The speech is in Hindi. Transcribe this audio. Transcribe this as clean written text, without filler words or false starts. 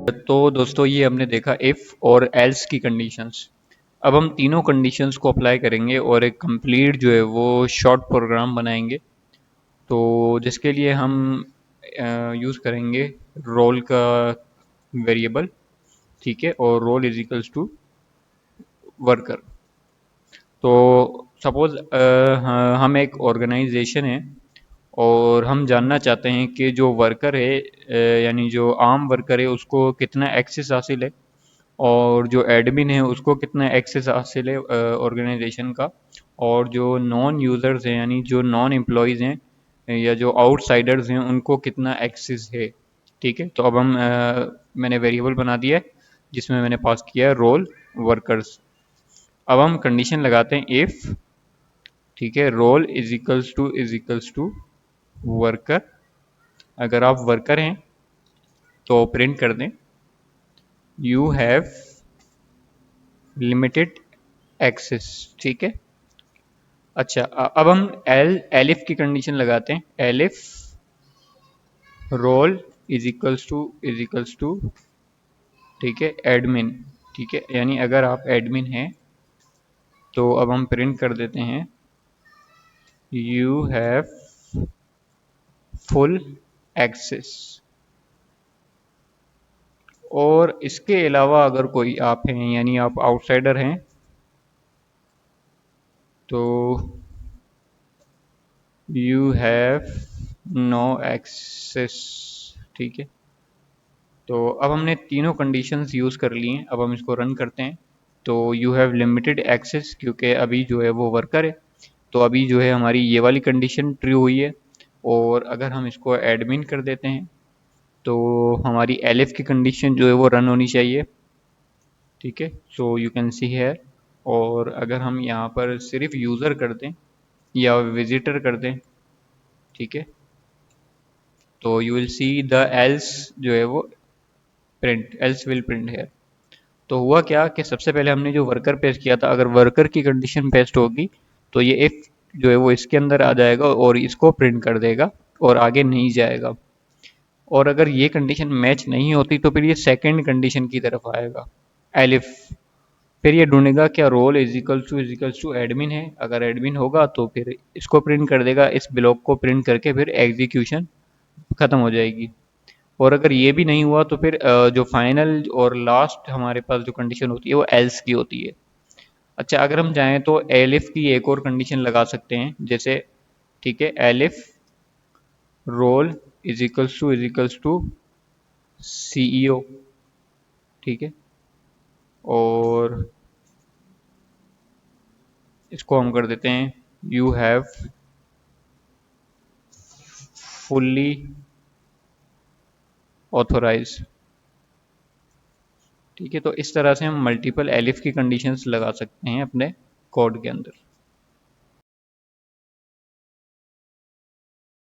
तो दोस्तों ये हमने देखा इफ़ और एल्स की कंडीशंस। अब हम तीनों कंडीशंस को अप्लाई करेंगे और एक कंप्लीट जो है वो शॉर्ट प्रोग्राम बनाएंगे। तो जिसके लिए हम यूज़ करेंगे रोल का वेरिएबल, ठीक है, और role is equals to worker. तो सपोज़ हम एक ऑर्गेनाइजेशन है और हम जानना चाहते हैं कि जो वर्कर है यानी जो आम वर्कर है उसको कितना एक्सेस हासिल है और जो एडमिन है उसको कितना एक्सेस हासिल है ऑर्गेनाइजेशन का, और जो नॉन यूज़र्स हैं यानी जो नॉन एम्प्लॉयज़ हैं या जो आउटसाइडर्स हैं उनको कितना एक्सेस है। ठीक है, तो अब मैंने वेरिएबल बना दिया है जिसमें मैंने पास किया है रोल वर्कर्स। अब हम कंडीशन लगाते हैं इफ़, ठीक है, role is equals to worker. अगर आप वर्कर हैं तो प्रिंट कर दें यू हैव लिमिटेड एक्सेस। ठीक है। अच्छा, अब हम एलिफ की कंडीशन लगाते हैं। Elif role is equals to ठीक है एडमिन। ठीक है, यानी अगर आप एडमिन हैं तो अब हम प्रिंट कर देते हैं यू हैव फुल एक्सेस। और इसके अलावा अगर कोई आप हैं यानी आप आउटसाइडर हैं तो यू हैव नो एक्सेस। ठीक है, तो अब हमने तीनों कंडीशंस यूज़ कर ली हैं। अब हम इसको रन करते हैं तो यू हैव लिमिटेड एक्सेस, क्योंकि अभी जो है वो वर्कर है तो अभी जो है हमारी ये वाली कंडीशन ट्रू हुई है। और अगर हम इसको एडमिन कर देते हैं तो हमारी एलिफ की कंडीशन जो है वो रन होनी चाहिए। ठीक है, so you can see here. और अगर हम यहाँ पर सिर्फ यूज़र कर दें या विजिटर कर दें, ठीक है, तो you will see the L's जो है वो प्रिंट, एल्स विल प्रिंट है। तो हुआ क्या कि सबसे पहले हमने जो वर्कर पेस्ट किया था, अगर वर्कर की कंडीशन पेस्ट होगी तो ये इफ जो है वो इसके अंदर आ जाएगा और इसको प्रिंट कर देगा और आगे नहीं जाएगा। और अगर ये कंडीशन मैच नहीं होती तो फिर ये सेकंड कंडीशन की तरफ आएगा एलिफ। फिर ये ढूंढेगा क्या role is equals to admin है। अगर एडमिन होगा तो फिर इसको प्रिंट कर देगा, इस ब्लॉक को प्रिंट करके फिर एग्जीक्यूशन खत्म हो जाएगी। और अगर ये भी नहीं हुआ तो फिर जो फाइनल और लास्ट हमारे पास जो कंडीशन होती है वो एल्स की होती है। अच्छा, अगर हम चाहें तो एलिफ की एक और कंडीशन लगा सकते हैं, जैसे ठीक है elif role is equals to CEO. ठीक है, और इसको हम कर देते हैं यू हैव फुल्ली ऑथोराइज। ठीक है, तो इस तरह से हम मल्टीपल एलिफ की कंडीशंस लगा सकते हैं अपने कोड के अंदर।